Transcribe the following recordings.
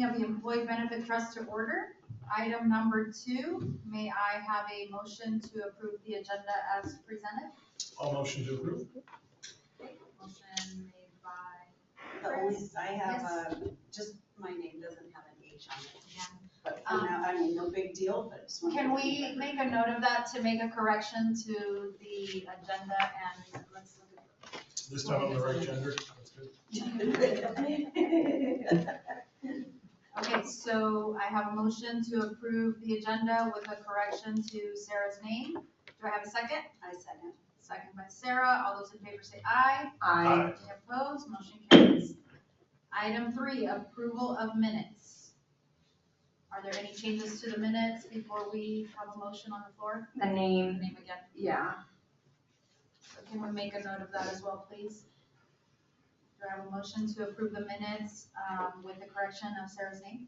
Of the Employee Benefit Trust to order. Item number 2, may I have a motion to approve the agenda as presented? All motion to approve. Motion made by The only, Chris. I have, just my name doesn't have an H on it. But for now, I mean, no big deal, but just wanted to. Can we make a note of that to make a correction to the agenda and let's look at This time on the right gender. That's good. Okay, so I have a motion to approve the agenda with a correction to Sarah's name. Do I have a second? I second. Second by Sarah. All those in favor say aye. Aye. Any opposed? Motion carries. Item 3, approval of minutes. Are there any changes to the minutes before we have a motion on the floor? The name, Name again. yeah. So can we make a note of that as well, please? Do I have a motion to approve the minutes with the correction of Sarah's name?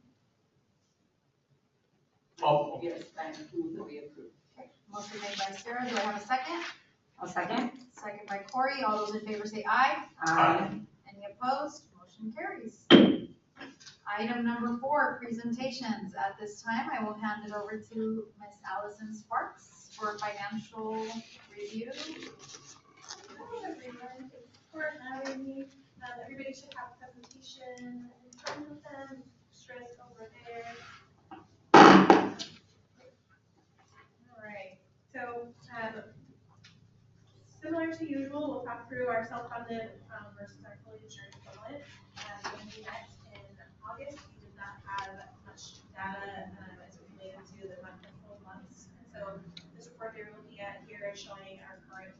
Oh, Yes, I move that we approve. Okay, motion made by Sarah. Do I have a second? I'll second. Second by Corey. All those in favor say aye. Aye. Any opposed? Motion carries. Item number 4, presentations. At this time, I will hand it over to Ms. Allison Sparks for financial review. Hi everyone, thanks for having me. Everybody should have a presentation in front of them, stress over there. Alright, so similar to usual, we'll talk through our self-funded versus our fully insured equivalent. When we met in August, we did not have much data as it related to the full months. And so this report that you're looking at here is showing our current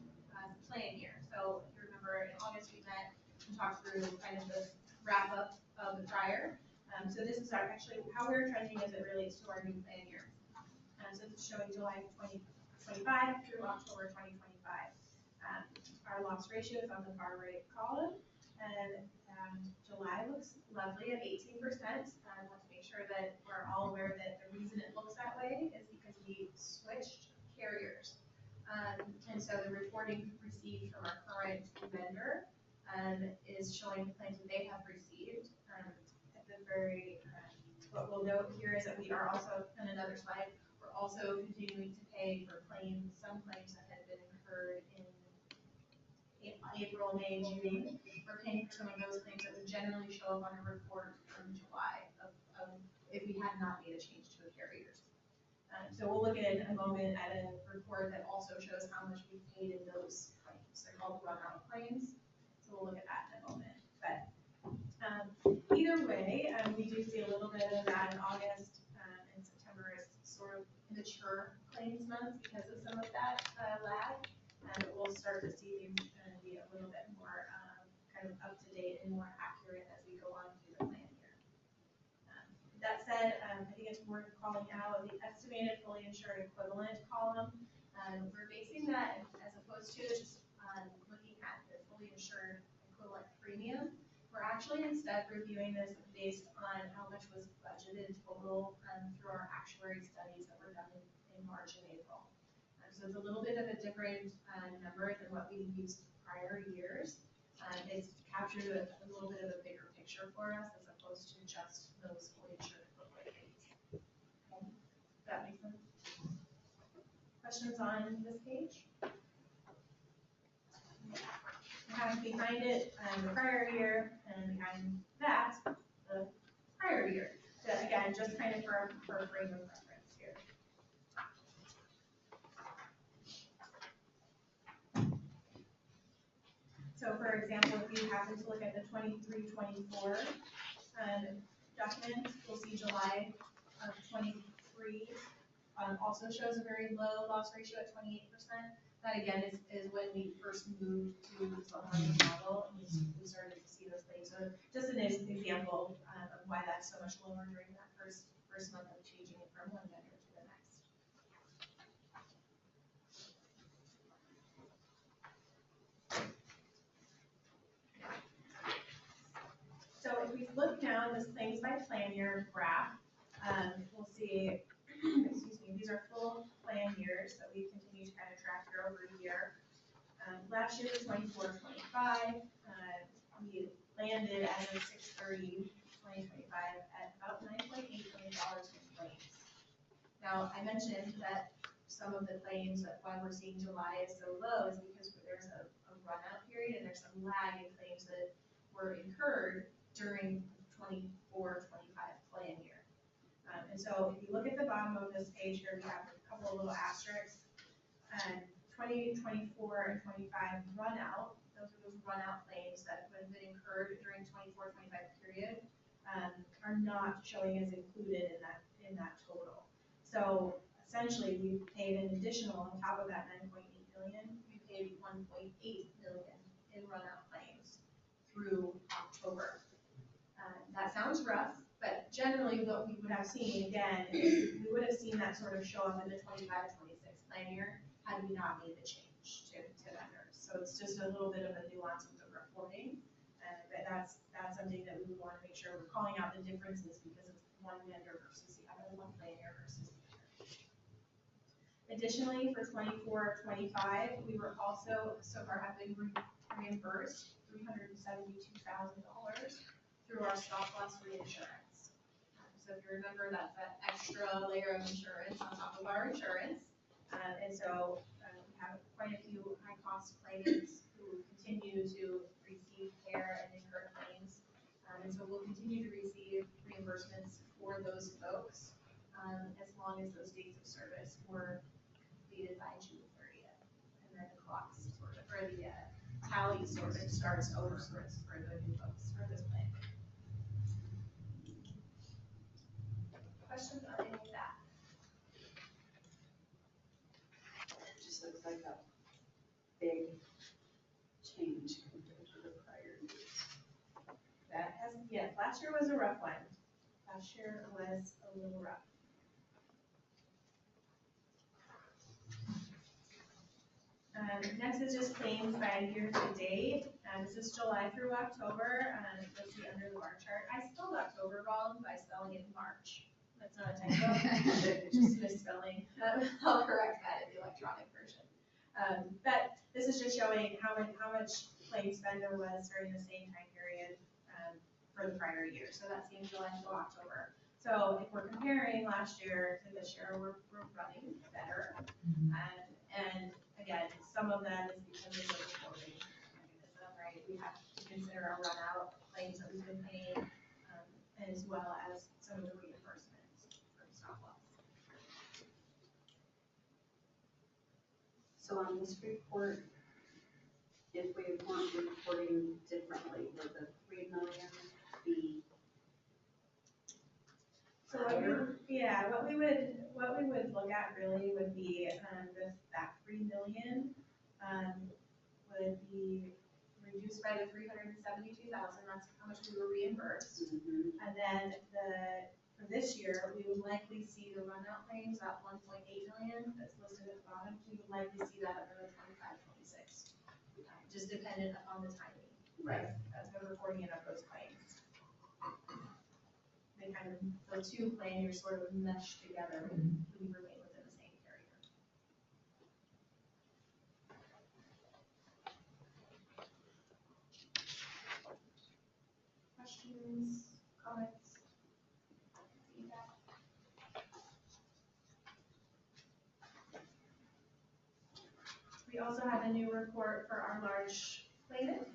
plan year. So if you remember in August we met and talked through kind of the wrap up of the prior. So this is actually how we're trending as it relates to our new plan year. So this is showing July 2025 through October 2025. Our loss ratio is on the far right column, and July looks lovely at 18%. I want to make sure that we're all aware that the reason it looks that way is because we switched carriers. And so the reporting received from our current vendor is showing the claims that they have received. At the very, what we'll note here is that we are also, on another slide, we're also continuing to pay for claims, some claims that had been incurred in April, May, June. We're paying for some of those claims that would generally show up on a report from July of if we had not made a change to the carriers. So we'll look at in a moment at a report that also shows how much we paid in those claims. They're called runout claims. So we'll look at that in a moment. But either way, we do see a little bit of that in August, and September is sort of mature claims months because of some of that lag. And we'll start to see things be a little bit more kind of up to date and more accurate as we go on through the plan year. That said, I think it's worth calling out the estimated fully insured equivalent column. We're basing that as opposed to just looking at the fully insured equivalent premium. We're actually instead reviewing this based on how much was budgeted total through our actuary studies that were done in March and April. So it's a little bit of a different number than what we used prior years. It's captured a little bit of a bigger picture for us as opposed to just those fully insured equivalent rates. Okay. Does that make sense? Questions on this page? Behind it, the prior year, and behind that, the prior year. So again, just kind of for a frame of reference here. So for example, if you happen to look at the 23-24 document, we'll see July of 23 also shows a very low loss ratio at 28%. That again is when we first moved to the self-funded model and we started to see those things. So just an example of why that's so much lower during that first month of changing it from one vendor to the next. So if we look now at this claims by plan year graph, we'll see, excuse me, these are full plan years that we continue to kind of track year over year. Last year was 24-25. We landed as of 6/30/2025 at about Now, I mentioned that some of the claims, that why we're seeing July is so low is because there's a run out period and there's some lag in claims that were incurred during 24-25 plan year. And so if you look at the bottom of this page here, we have a couple of little asterisks. 2024 and 25 run out, those are those run out claims that would have been incurred during 24-25 period, are not showing as included in that total. So essentially, we paid an additional on top of that 9.8 million, we paid 1.8 million in run out claims through October. That sounds rough, but generally what we would have seen, again, is we would have seen that sort of show up in the 25-26 plan year had we not made the change to vendors. So it's just a little bit of a nuance with the reporting, but that's something that we would want to make sure we're calling out the differences because it's one vendor versus the other, one plan year versus the other. Additionally, for 24-25, we were also so far have been reimbursed $372,000 through our stop loss reinsurance. So if you remember, that's that extra layer of insurance on top of our insurance. And so we have quite a few high-cost claimants who continue to receive care and incur claims. And so we'll continue to receive reimbursements for those folks as long as those dates of service were completed by June 30th. And then the clock sort of, or the tally sort of starts over for the new folks for this plan. Questions on any of that? It just looks like a big change compared to the prior years. That has, yeah, last year was a rough one. Last year was a little rough. Next is just claims by year to date. This is July through October. You'll see under the bar chart. I spelled October wrong by spelling it March. That's not a typo, it's just misspelling. I'll correct that in the electronic version. But this is just showing how much claim spend there was during the same time period for the prior year. So that's in July to October. So if we're comparing last year to this year, we're running better. And again, some of that is because of the reporting mechanism, right? We have to consider our run out claims that we've been paying, as well as some of the reimbursements for stop loss. So on this report, if we weren't reporting differently, would the 3 million be So higher? what we would look at really would be that 3 million would be reduced by the 372,000. That's how much we were reimbursed. Mhm. And then for this year, we would likely see the run out claims at 1.8 million that's listed at the bottom. We would likely see that under the 25-26, just dependent upon the timing. Right. As we're reporting it of those claims. They kind of, the two plan years sort of mesh together and we remain within the same carrier. Questions, comments, feedback? We also have a new report for our large claimants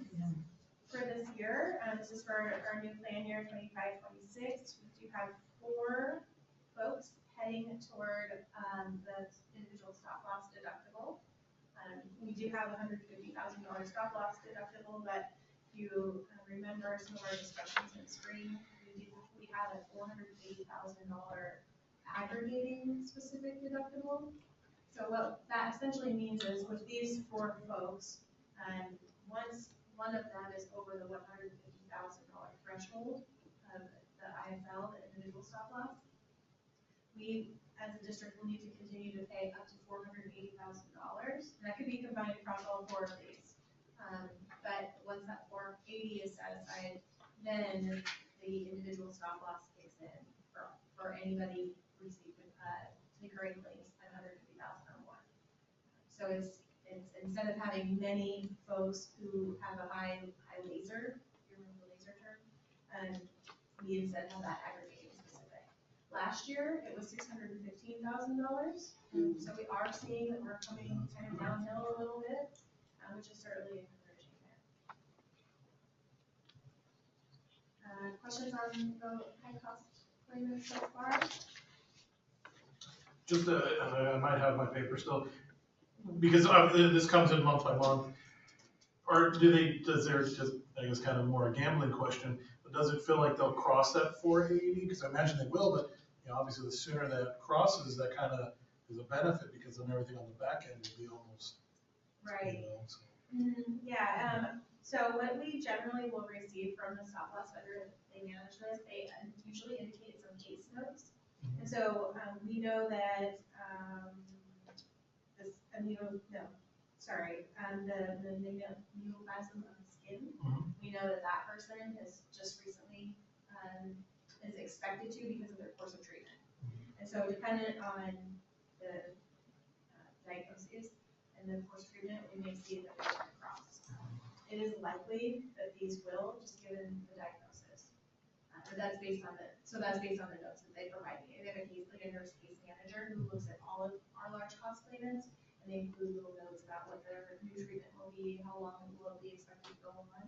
for this year. This is for our new plan year 25-26. We do have 4 folks heading toward the individual stop loss deductible. We do have a $150,000 stop loss deductible, but if you remember some of our discussions in spring, we have a $480,000 aggregating specific deductible. So what that essentially means is with these 4 folks, once one of them is over the $150,000 threshold of the IFL, the individual stop loss, we, as a district, will need to continue to pay up to $480,000. That could be combined across all 4 of these. But once that 480 is set aside, then the individual stop loss kicks in for anybody receiving incurring claims at $150,000 or more. So it's instead of having many folks who have a high laser, you remember the laser term, we instead have that aggregating specific. Last last year, it was $615,000. So we are seeing that we're coming kind of downhill a little bit, which is certainly encouraging there. Questions on the high cost claimants so far? Just, I might have my paper still, because this comes in month by month. Or does there just, I guess kind of more a gambling question, but does it feel like they'll cross that 480? Because I imagine they will, but, you know, obviously the sooner that crosses, that kind of is a benefit, because then everything on the back end will be almost, Right. you know, so. So what we generally will receive from the stop loss vendor, they manage this, they usually indicate some case notes. And so, we know that, the neoplasm of the skin, Mhm. we know that that person has just recently, is expected to because of their course of treatment. And so dependent on the diagnosis and the course of treatment, we may see that they're going to cross. It is likely that these will, just given the diagnosis. But that's based on the notes that they provide me. They have a nurse case manager who looks at all of our large cost claimants, and they include little notes about what their new treatment will be, how long it will be expected to go on.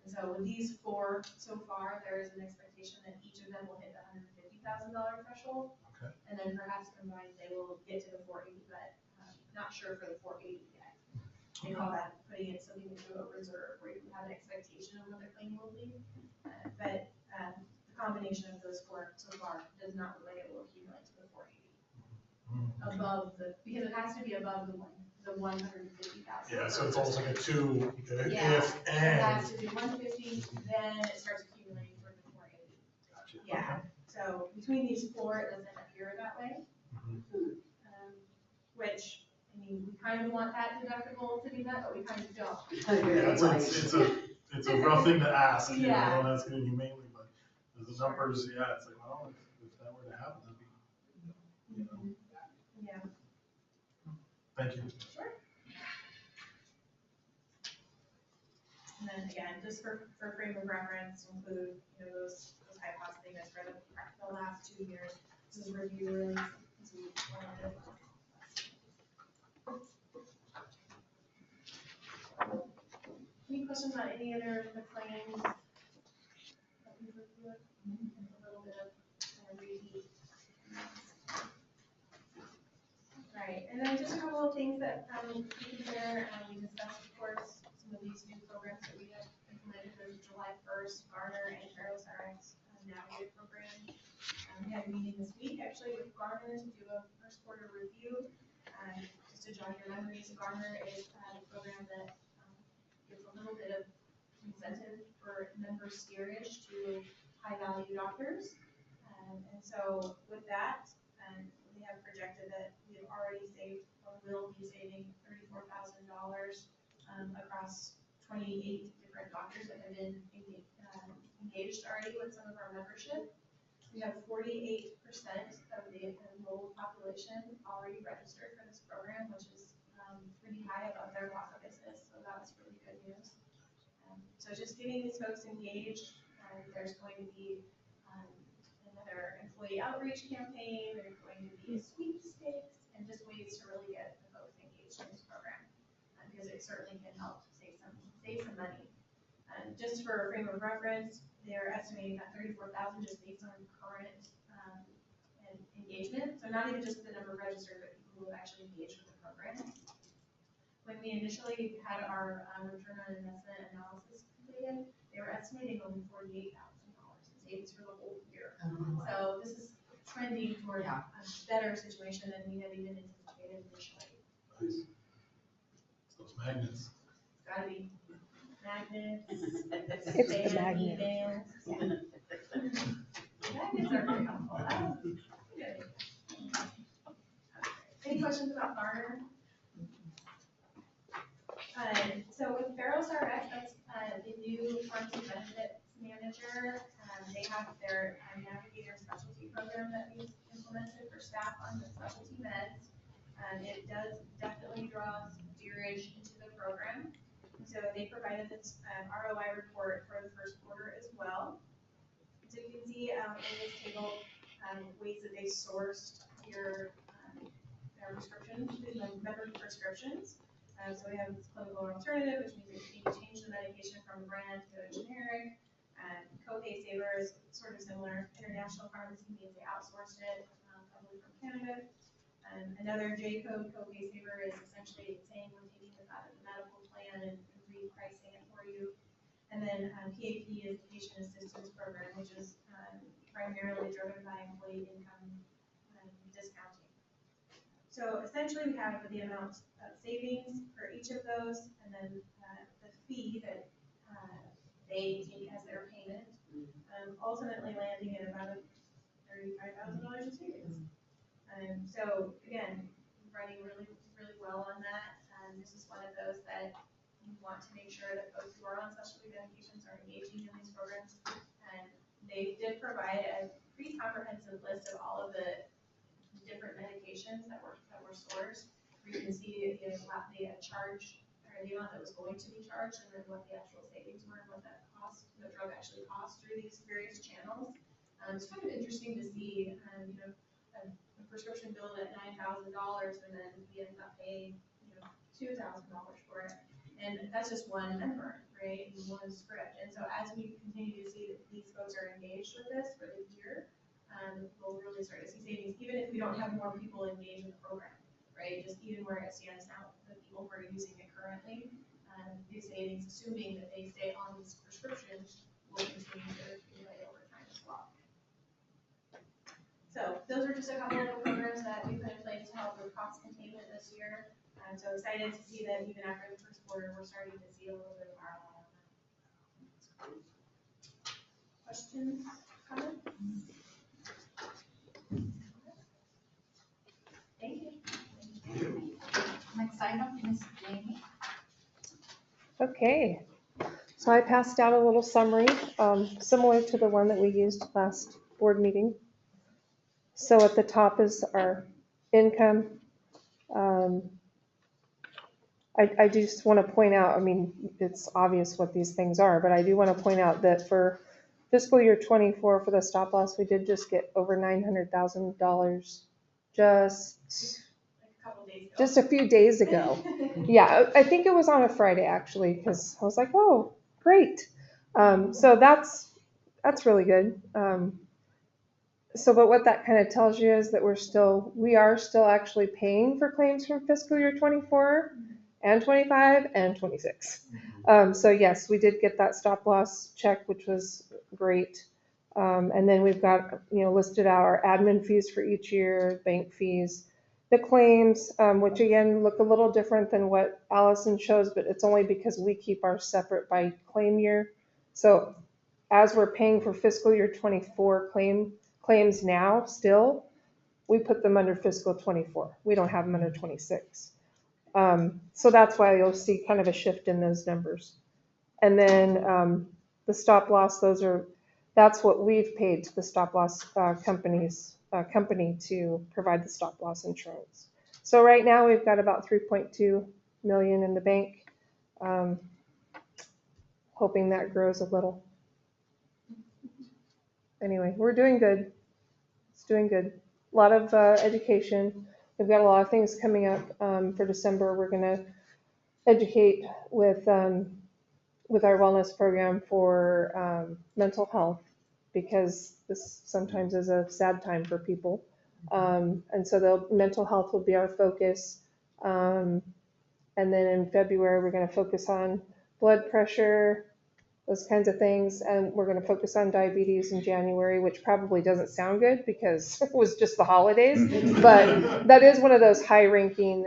And so with these 4 so far, there is an expectation that each of them will hit the $150,000 threshold. Okay. And then perhaps combined, they will get to the 480, but not sure for the 480 yet. They call that putting it something into a reserve where you have an expectation of what their claim will be. But the combination of those 4 so far does not look like it will accumulate to the 480. Above because it has to be above the 150,000. Yeah, so it's almost like a 2, Yeah, if, It and. has to be 150, then it starts accumulating toward the 480. Gotcha. Yeah, so between these 4, it doesn't appear that way. Mhm. Which, I mean, we kind of want that deductible to be met, but we kind of don't. Yeah, it's a rough thing to ask, you know, I Yeah. don't ask it humanely, but the numbers, yeah, it's like, well, if that were to happen, that'd be, you know, Yeah. thank you. Sure. And then again, just for frame of reference, include, you know, those high cost payments for the last 2 years. This is review really, since we wanted to. Any questions on any other of the claims that we've reviewed? A little bit of kind of repeat. Right, and then just a couple of things that we consider, we discussed, of course, some of these new programs that we have implemented as of July 1st, Garner and Feros RX Navigator program. We had a meeting this week actually with Garner to do a first quarter review. Just to jog your memories, Garner is a program that gives a little bit of incentive for member steerage to high value doctors. And so with that, we have projected that we have already saved or will be saving $34,000 across 28 different doctors that have been engaged already with some of our membership. We have 48% of the enrolled population already registered for this program, which is pretty high above their block of business, so that's really good news. So just getting these folks engaged, there's going to be another employee outreach campaign, there's going to be a sweepstakes, and just ways to really get the folks engaged in this program, because it certainly can help save some money. Just for a frame of reference, they're estimating that 34,000 just based on current engagement, so not even just the number of registered, but people who have actually engaged with the program. When we initially had our return on investment analysis completed, they were estimating only $48,000 in savings for the whole year. So this is trending toward a better situation than we had even anticipated initially. Nice. Those magnets. It's gotta be magnets. It's the magnet. Emails. Magnets are very helpful. That was good. Any questions about Garner? So with Feros RX, that's the new pharmacy benefits manager. They have their Navigator specialty program that we've implemented for staff on the specialty meds. It does definitely draw steerage into the program. And so they provided this ROI report for the first quarter as well. So you can see in this table ways that they sourced their prescriptions, like member prescriptions. So we have this clinical alternative, which means if you change the medication from a brand to a generic. Copay Saver is sort of similar. International pharmacy means they outsourced it, probably from Canada. Another J code Copay Saver is essentially saying we're taking this out of the medical plan and repricing it for you. And then PAP is the Patient Assistance Program, which is primarily driven by employee income discounting. So essentially, we have the amount of savings for each of those, and then the fee that they take as their payment, ultimately landing at about $35,000 in savings. So again, running really, really well on that. This is one of those that you want to make sure that folks who are on specialty medications are engaging in these programs. And they did provide a pretty comprehensive list of all of the different medications that were sourced. You can see the charge or the amount that was going to be charged, and then what the actual savings were, and what that cost, the drug actually cost through these various channels. It's kind of interesting to see, a prescription billed at $9,000, and then we end up paying, $2,000 for it. And that's just one member, right? And one script. And so as we continue to see that these folks are engaged with this for the year, we'll really start to see savings, even if we don't have more people engaged in the program, right? Just even where it stands now, the people who are using it currently, these savings, assuming that they stay on these prescriptions, will continue to accumulate over time as well. So those are just a couple of the programs that we put in place to help with cost containment this year. I'm so excited to see that even after the first quarter, we're starting to see a little bit of ROI on that. Questions, comments? Thank you. Next item, Ms. Jamie. Okay, so I passed out a little summary, similar to the one that we used last board meeting. So at the top is our income. I just want to point out, I mean, it's obvious what these things are, but I do want to point out that for fiscal year 24 for the stop loss, we did just get over $900,000 just a few days ago. Yeah, I think it was on a Friday actually, because I was like, oh, great. So that's really good. But what that kind of tells you is that we are still actually paying for claims from fiscal year 24 and 25 and 26. So yes, we did get that stop loss check, which was great. And then we've got, listed out our admin fees for each year, bank fees, the claims, which again look a little different than what Allison shows, but it's only because we keep ours separate by claim year. So as we're paying for fiscal year 24 claims now still, we put them under fiscal 24. We don't have them under 26. So that's why you'll see kind of a shift in those numbers. And then the stop loss, that's what we've paid to the stop loss company to provide the stop loss insurance. So right now we've got about 3.2 million in the bank, hoping that grows a little. Anyway, we're doing good. It's doing good. A lot of education. We've got a lot of things coming up for December. We're going to educate with our wellness program for mental health, because this sometimes is a sad time for people. And so the mental health will be our focus. And then in February, we're going to focus on blood pressure, those kinds of things. And we're going to focus on diabetes in January, which probably doesn't sound good because it was just the holidays. But that is one of those high-ranking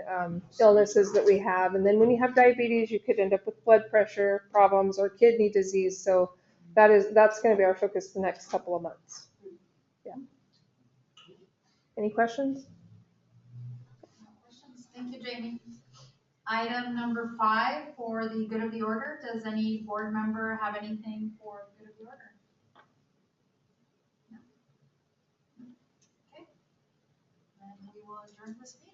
illnesses that we have. And then when you have diabetes, you could end up with blood pressure problems or kidney disease. So that's going to be our focus the next couple of months. Yeah. Any questions? No questions. Thank you, Jamie. Item number 5 for the good of the order. Does any board member have anything for the good of the order? No. Okay. Then we will adjourn this meeting.